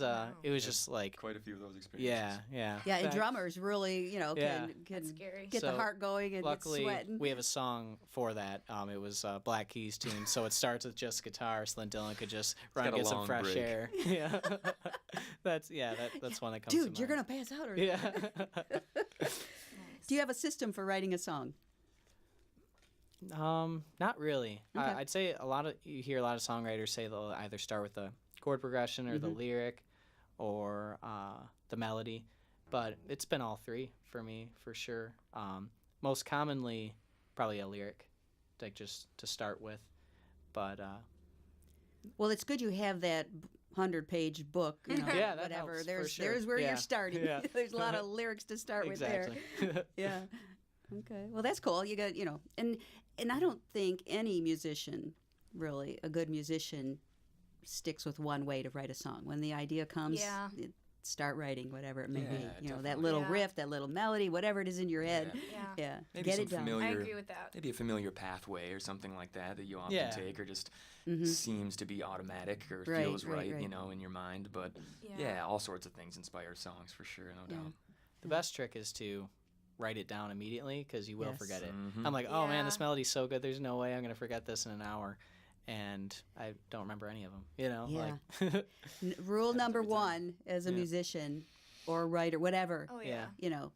just like, Quite a few of those experiences. yeah. Yeah, and Back- drummers really, Yeah. can That's scary. get the So, heart going and Luckily, get sweating. we have a song for that. It was Black Keys tune, so it starts with just guitar, so then Dylan could just run got and a get some long fresh break. air. Yeah, that's one that comes to Dude, you're mind. gonna pass out. Or Yeah. Do you have a system for writing a song? Not really. Okay. I'd say you hear a lot of songwriters say they'll either start with the chord progression or the lyric or the melody, but it's been all three for me for sure. Most commonly, probably a lyric, like just to start with, but Well, it's good you have that 100-page book. You know, Yeah, that whatever. helps, for there's sure. there's where Yeah. you're starting. Yeah. There's a lot of lyrics to start exactly. with there. Yeah. Okay. Well, that's cool. You got and I don't think any musician, really, a good musician, sticks with one way to write a song. When the idea comes, Yeah. start writing whatever it may be. Yeah, You know, that definitely. little Yeah. riff, that little melody, whatever it is in your head. Yeah. Yeah, Maybe get some it done. familiar, I agree with that. maybe a familiar pathway or something like that you often Yeah. take, or just Mhm. seems to be automatic or Right, feels right, right, right. you know, in your mind. But Yeah. yeah, all sorts of things inspire songs for sure, no Yeah. doubt. The best trick is to write it down immediately because you will Yes. forget it. Mhm. I'm like, oh man, Yeah. this melody's so good. There's no way I'm gonna forget this in an hour, and I don't remember any of them. You know, Yeah. like Rule number every time. one as a Yeah. musician or writer, whatever, Oh, Yeah. yeah. you know,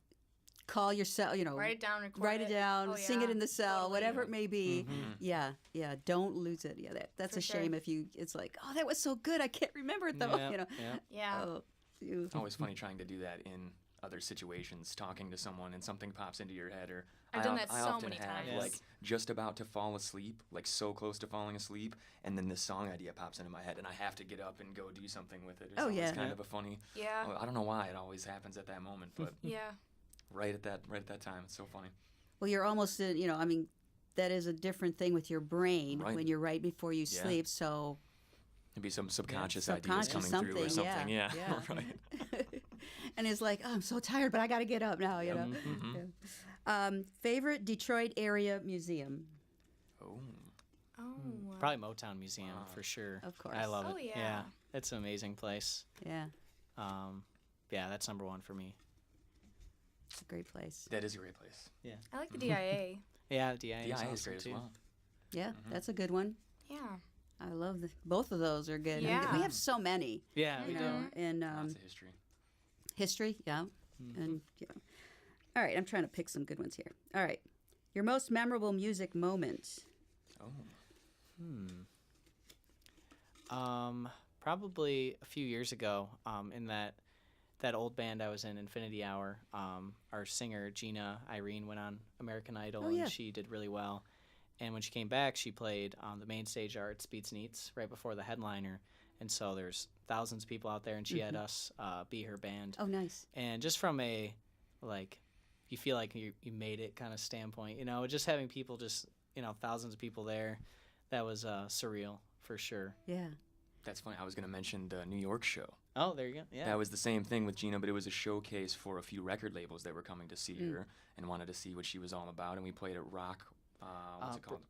call yourself, you know, Write it down, record write it down, Oh, sing it yeah. in the cell, Totally. whatever it may be. Mhm. Yeah, yeah, don't lose it. Yeah, that's For a shame sure. if you, it's like, oh, that was so good, I can't remember it though, Yeah, you know. yeah. Yeah. Oh, you. It's always funny trying to do that in other situations, talking to someone and something pops into your head, or I've I done of- that I so often many have times. like just about to fall asleep, like so close to falling asleep, and then this song idea pops into my head, and I have to get up and go do something with it. It's Oh, always yeah. kind Yeah. of a funny. Yeah. I don't know why it always happens at that moment, but Yeah. right at that time, it's so funny. Well, you're almost, you know, I mean, that is a different thing with your brain Right. when you're right before you Yeah. sleep, so. Maybe some subconscious Subconscious ideas coming through or something, something. yeah, Yeah, yeah. right. And it's like, oh, I'm so tired, but I got to get up now, you know. Mhm. Yeah. Favorite Detroit area museum? Oh, Oh. Probably Motown Museum Wow. for sure. Of course. I love Oh, it. yeah. It's an amazing place. Yeah, Yeah, that's number one for me. it's a great place. that is a great place. I like the DIA. Yeah, DIA The is eye is awesome great as too. well. Yeah, Mhm. that's a good one. Yeah. I love both of those are good. I mean, Yeah. we have so many, Yeah, we you do. know, and Lots of history. history, yeah, Mhm. and you know. All right, I'm trying to pick some good ones here. All right, your most memorable music moment. Oh, Probably a few years ago, in that old band I was in, Infinity Hour. Our singer Gina Irene went on American Idol, Oh, yeah. and she did really well. And when she came back, she played on the main stage Arts Beats and Eats right before the headliner. And so there's thousands of people out there, and she had us be her band. Oh, nice. And just from a like, you feel like you made it kind of standpoint, you know, just having people thousands of people there, that was surreal for sure. Yeah. that's funny. I was going to mention the New York show. Oh, there you go. Yeah. That was the same thing with Gina, but it was a showcase for a few record labels that were coming to see her and wanted to see what she was all about. And we played at what's it called?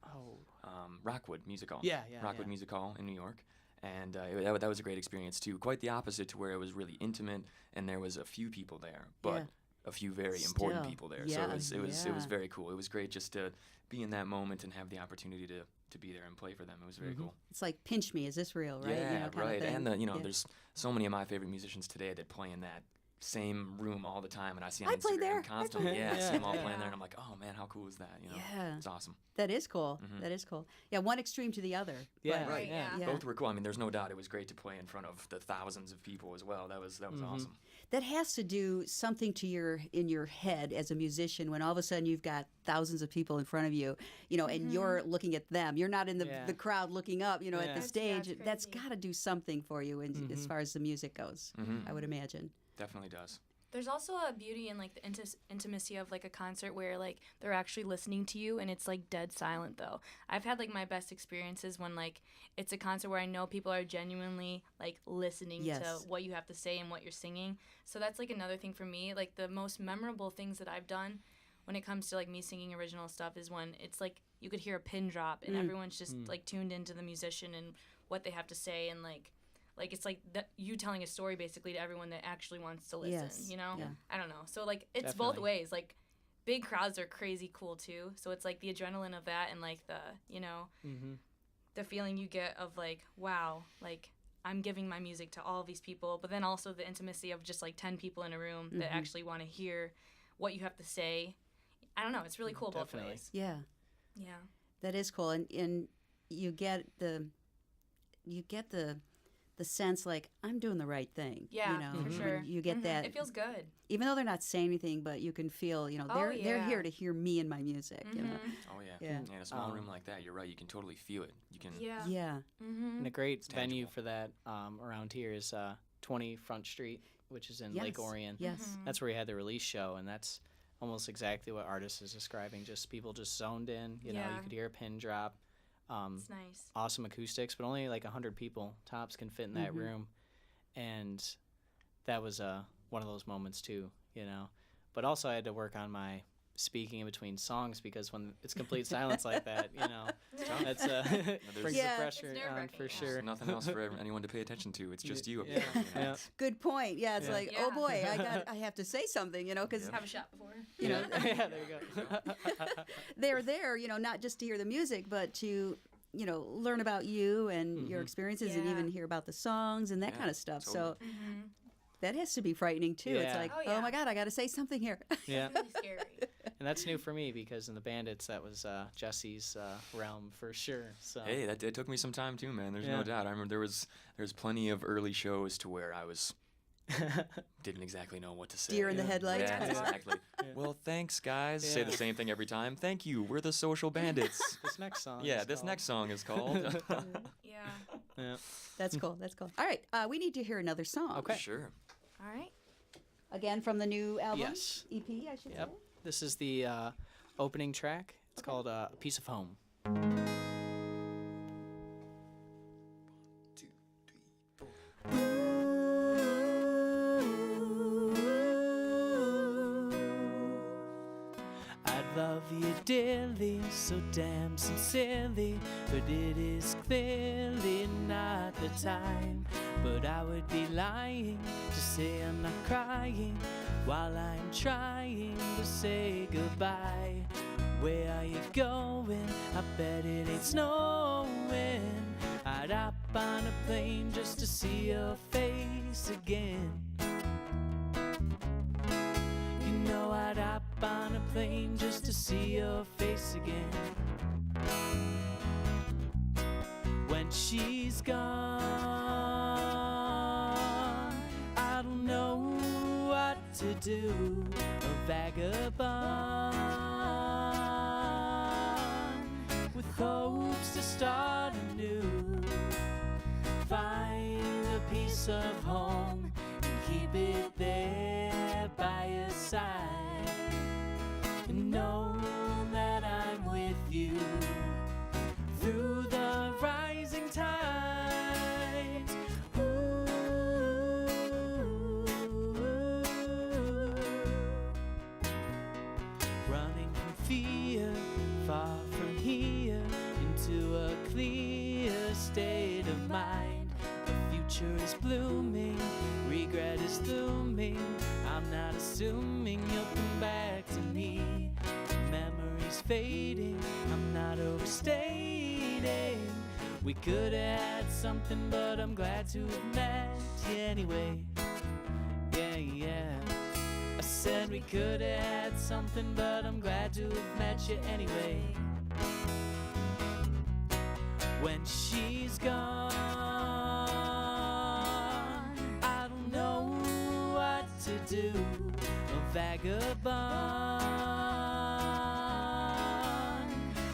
Rockwood Music Hall. Yeah, Rockwood yeah. Music Hall in New York. And that was a great experience too. Quite the opposite to where it was really intimate and there was a few people there, but Yeah. a few very important Still, people there. yeah, So it was yeah. very cool. It was great just to be in that moment and have the opportunity to be there and play for them. It was very cool. It's like pinch me, is this real, right? Yeah, you know, kind right. Of thing. And Yeah. there's so many of my favorite musicians today that play in that same room all the time, and I see on I play Instagram there. I constantly. play Yeah, there. see them all Yeah. playing there, and I'm like, oh man, how cool is that? You know, Yeah. it's awesome. That is cool. Mhm. That is cool. Yeah, one extreme to the other. Yeah, but- Right, yeah. Yeah. Both were cool. I mean, there's no doubt it was great to play in front of the thousands of people as well. That was awesome. That has to do something to in your head as a musician when all of a sudden you've got thousands of people in front of you, you know, and you're looking at them. You're not in Yeah. the crowd looking up, you know, at Yeah. the That's- yeah, stage. it's That's crazy. got to do something for you as far as the music goes. I would imagine. Definitely does. There's also a beauty in like the intimacy of like a concert where like they're actually listening to you and it's like dead silent though. I've had like my best experiences when like it's a concert where I know people are genuinely like listening Yes. to what you have to say and what you're singing. So that's like another thing for me. Like the most memorable things that I've done when it comes to like me singing original stuff is when it's like you could hear a pin drop and everyone's just like tuned into the musician and what they have to say and like it's like you telling a story basically to everyone that actually wants to listen, Yes. you know? Yeah. I don't know. So like it's both Definitely. ways. Like big crowds are crazy cool too. So it's like the adrenaline of that and like the, you know, the feeling you get of like, wow, like I'm giving my music to all these people, but then also the intimacy of just like 10 people in a room that actually want to hear what you have to say. I don't know. It's really cool both Definitely. ways. Yeah, Yeah. that is cool. And you get the sense like I'm doing the right thing. Yeah, you know, for when sure. You get that. It feels good. Even though they're not saying anything, but you can feel, you know, Oh, they're yeah. here to hear me and my music. You know. Oh yeah. Yeah. In a small room like that, you're right. You can totally feel it. You can. Yeah. Yeah. And a great venue tangible. for that around here is 20 Front Street, which is in Yes. Lake Orion. Yes. That's where we had the release show, and that's almost exactly what artist is describing. Just people just zoned in. You know, Yeah. you could hear a pin drop. It's nice. awesome acoustics, but only like 100 people tops can fit in that room, and that was one of those moments too, you know. But also I had to work on my speaking in between songs, because when it's complete silence like that, you know, that's brings Yeah. the pressure It's on nerve-wracking, for yeah. sure. There's nothing else for anyone to pay attention to. It's just you up Yeah, there. You know? yeah. Good point. Yeah, it's Yeah. like, Yeah. oh boy, I have to say something, you know, because Have a shot before. you know Yeah, there you go. they're there, you know, not just to hear the music, but to learn about you and your experiences, and Yeah. even hear about the songs and that Yeah, kind of stuff. totally. So that has to be frightening too. It's Yeah. like, Oh, oh yeah. my God, I got to say something here. Yeah. It's really scary. And that's new for me, because in the Bandits, that was Jesse's realm for sure. So Hey, it took me some time too, man. There's Yeah. no doubt. I remember there's plenty of early shows to where I was didn't exactly know what to say. Deer in the headlights. Yeah, exactly. Well, thanks, guys. Say the Yeah. same thing every time. Thank you. We're the Social Bandits. this next song. Yeah, is this called- next song is called. Yeah. Yeah. That's cool. That's cool. All right, we need to hear another song. Okay. Sure. All right. Again from the new album. Yes. EP, I should Yep. say. This is the opening track. It's called "A Piece of Home." I'd love you dearly, so damn sincerely, but it is clearly not the time. But I would be lying to say I'm not crying while I'm trying to say goodbye. Where are you going? I bet it ain't snowing. I'd hop on a plane just to see your face again. You know I'd hop on a plane just to see your face again. When she's gone, I don't know what to do. A vagabond with hopes to start anew. Find a piece of home and keep it there by your side. And know that I'm with you through the rising tides. Running from fear, far from here, into a clear state of mind. The future is blooming, regret is looming. I'm not assuming you'll come back to me. Memories fading, I'm not overstating. We could have had something, but I'm glad to have met you anyway. Yeah, yeah. I said we could have had something, but I'm glad to have met you anyway. When she's gone, I don't know what to do. A vagabond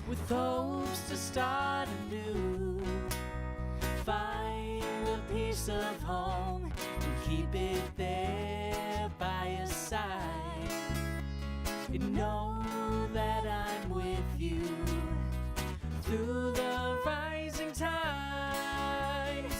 with hopes to start anew. Find a piece of home and keep it there by your side. And know that I'm with you through the rising tides.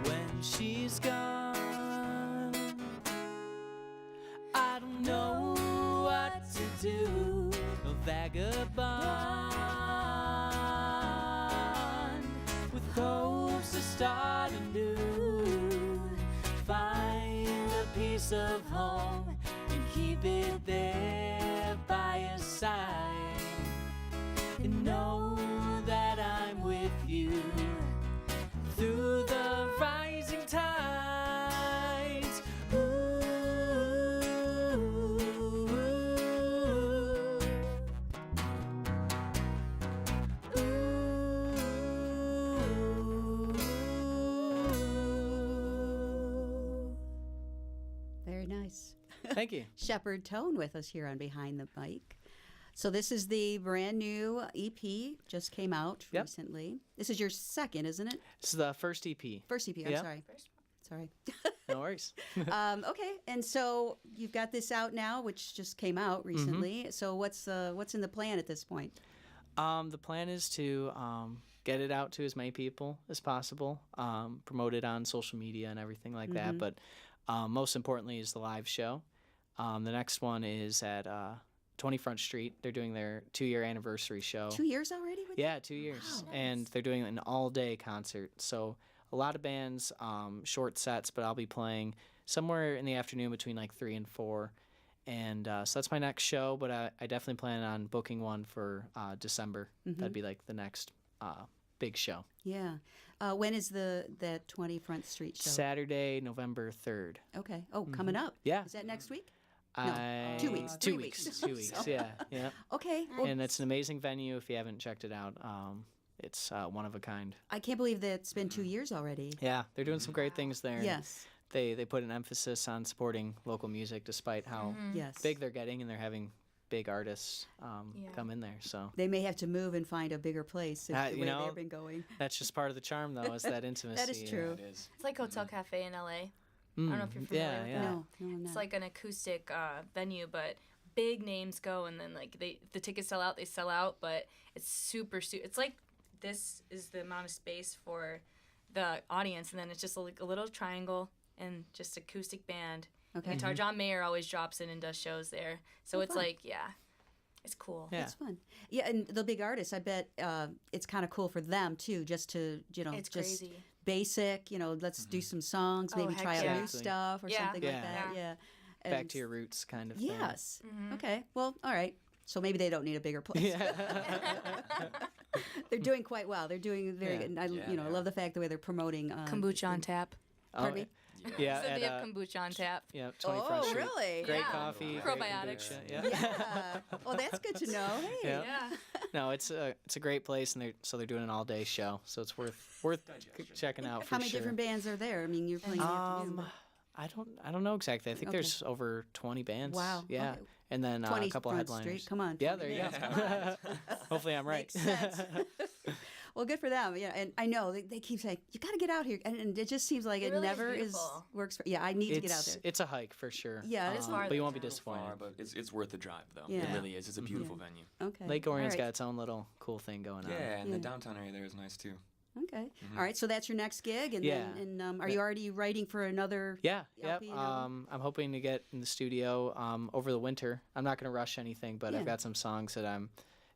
When she's gone, I don't know what to do. A vagabond with hopes to start anew. Find a piece of home and keep it there by your side. And know that I'm with you through the rising tides. Ooh. Thank you. Shepard Tone with us here on Behind the Mic. So this is the brand new EP, just came out Yep. recently. This is your second, isn't it? This is the first EP. First EP, I'm Yep. sorry. Sorry. No worries. Okay, and so you've got this out now, which just came out recently. So what's in the plan at this point? The plan is to get it out to as many people as possible, promote it on social media and everything like that. But most importantly is the live show. The next one is at 20 Front Street. They're doing their 2-year anniversary show. 2 years already? With Yeah, 2 years. And they're doing an all-day concert. So a lot of bands, short sets, but I'll be playing somewhere in the afternoon between like 3 and 4. And so that's my next show, but I definitely plan on booking one for December. That'd be like the next big show. Yeah. When is that 20 Front Street show? Saturday, November 3rd. Okay. Oh, coming up. Yeah. Is that next week? 2 weeks, 2 3 weeks. weeks. 2 weeks. Yeah. Yeah. Okay. Well, And it's an amazing venue if you haven't checked it out. It's one of a kind. I can't believe that it's been 2 years already. Yeah, they're doing some great things there. Yes. They put an emphasis on supporting local music despite how Yes. big they're getting, and they're having big artists come in there. So They may have to move and find a bigger place if the you way know, they've been going. that's just part of the charm, though, is that intimacy. That is true. It is. It's like Hotel Cafe in LA. I don't know if you're familiar Yeah, with yeah. that. No, I'm It's not. like an acoustic venue, but big names go, and then like the tickets sell out, they sell out. But it's super. It's like this is the amount of space for the audience, and then it's just like a little triangle and just acoustic band. Okay. Guitar. John Mayer always drops in and does shows there, so it's fun. like it's cool. Yeah. It's fun. Yeah, and the big artists, I bet it's kind of cool for them too, just to It's just crazy. basic. Let's do some songs, Oh, maybe heck try out yeah. new Exactly. stuff or Yeah. something like Yeah. that. Yeah. Yeah. Back And- to your roots kind of thing. Yes. Mm-hmm. Okay. Well, all right. So maybe they don't need a bigger place. Yeah. They're doing quite well. They're doing very Yeah. good. And I, Yeah, I they love the fact the way they're promoting Kombucha on tap. Pardon me? Yeah. So at, they have kombucha on tap. yeah, 20 Front Oh, Street. really? Great Yeah. coffee. great Probiotics. kombucha, Yeah. Yeah. Well, that's good to know. Hey. Yeah. Yeah. No, it's a great place, and they're doing an all day show, so it's worth checking out for How many sure. different bands are there? I mean, you're playing in the afternoon. I don't know exactly. I think Okay. there's over 20 bands. Wow, Yeah. okay. And then 20 a couple Front headliners. Street. Come on. Yeah, 20 there you bands. go. Hopefully I'm right. Makes sense. Well, good for them. Yeah, and I know they keep saying you got to get out here, and it just seems like It it really is never beautiful. works. Yeah, I need to get out there. It's a hike for sure. Yeah, It's it far but you won't be though. disappointed. Far, but it's worth the drive, though. Yeah. It really is. It's a beautiful venue. Okay. Lake All Orion's right. got its own little cool thing going on. Yeah, and Yeah. the downtown area there is nice too. Okay. All right. So that's your next gig, and Yeah. then are you already writing for another? Yeah, yep. LP and album? I'm hoping to get in the studio over the winter. I'm not going to rush anything, but Yeah. I've got some songs that I'm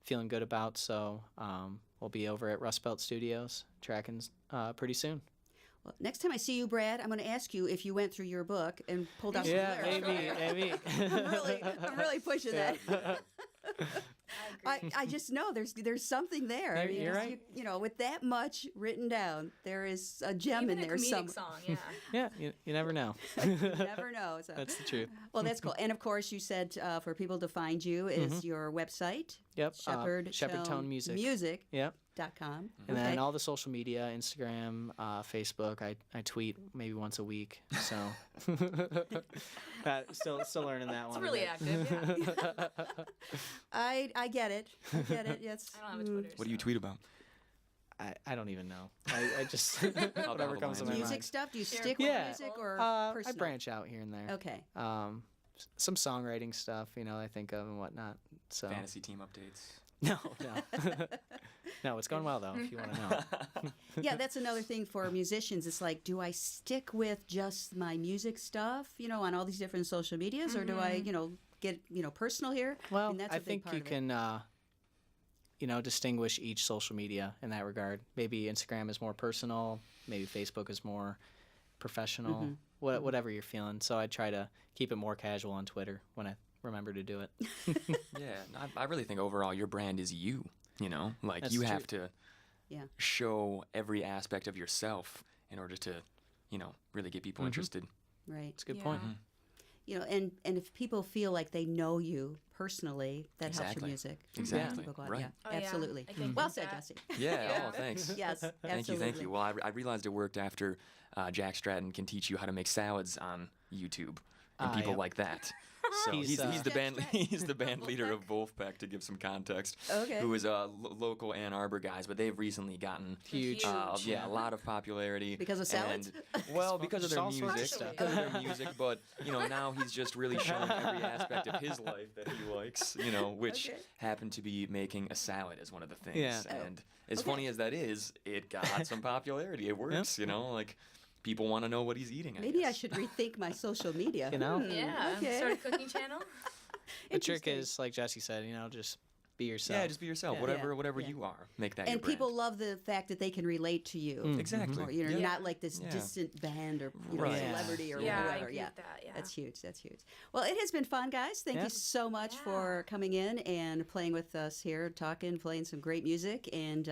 feeling good about. So we'll be over at Rust Belt Studios tracking pretty soon. Well, next time I see you, Brad, I'm going to ask you if you went through your book and pulled out Yeah, some lyrics. maybe. I'm really pushing that. I just know there's something there. I You're- mean, you're it's- right. You know, with that much written down, there is a gem Even in a there comedic somewhere. song, yeah. Yeah, you never know. You never know. So. That's the truth. Well, that's cool. And of course, you said for people to find you is your website, Yep. Shepard Tone Music. Music.com. Yep. And Okay. then all the social media, Instagram, Facebook. I tweet maybe once a week. So still learning that It's one. a really bit. active, yeah. I get it. I get it. Yes. I don't have a Twitter. What do you tweet about? I don't even know. I just down whatever the comes to my lines. Music mind. stuff? Do you Share stick Yeah. with music or I personal? branch out here and there. Okay. Some songwriting stuff, I think of and whatnot. So Fantasy team updates. no, no, it's going well though. If you want to know. Yeah, that's another thing for musicians. It's like, do I stick with just my music stuff, on all these different social medias, or do I, get, personal here? Well, mean, that's a I big think part you of it. can, distinguish each social media in that regard. Maybe Instagram is more personal. Maybe Facebook is more professional. Mm-hmm. Whatever you're feeling. So I try to keep it more casual on Twitter when I remember to do it. Yeah, I really think overall your brand is you. Like That's you true. have to Yeah. show every aspect of yourself in order to, really get people interested. Right. It's a good Yeah. point. And if people feel like they know you personally, that helps your Exactly. music. Exactly. People go out- Right. Yeah, Oh, yeah. absolutely. I think Well with said, that- Jesse. Yeah. Yeah. Oh, thanks. Yes, absolutely. Thank you. Well, I realized it worked after Jack Stratton can teach you how to make salads on YouTube and people Yep. like that. So He's, he's the band That's right. he's the band leader of Wolfpack, to give some context. Okay. Who is local Ann Arbor guys, but they've recently gotten Huge. yeah, a lot of popularity Because of salads? And, well, because of their All sorts of music, stuff. because of their music. But now he's just really showing every aspect of his life that he likes. Which Okay. happened to be making a salad as one of the things. Yeah. And as funny as that is, it got some popularity. It works. Like people want to know what he's eating. Maybe I guess. should rethink my social media. Yeah. Okay. Start a cooking channel. The trick Interesting. is, like Jesse said, just be yourself. Yeah, just be yourself. Yeah. Whatever Yeah. you are, make that And your brand. people love the fact that they can relate to you. Exactly. Or, you're Yeah. not like this Yeah. distant band or Right. celebrity or Yeah, I whatever. agree Yeah. with that, yeah. That's huge. That's huge. Well, it has been fun, guys. Thank Yeah. you so much for coming in and playing with us here, talking, playing some great music, and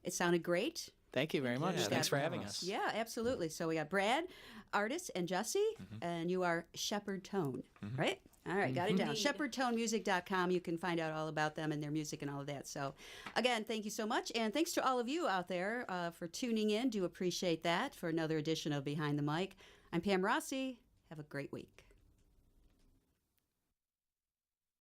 it sounded great. Thank you very much. Yeah, Thanks for having us. us. Yeah, absolutely. So we got Brad, artist, and Jesse, and you are Shepard Tone, right? All right, got it down. Indeed. ShepardToneMusic.com. You can find out all about them and their music and all of that. So, again, thank you so much. And thanks to all of you out there for tuning in. Do appreciate that for another edition of Behind the Mic. I'm Pam Rossi. Have a great week.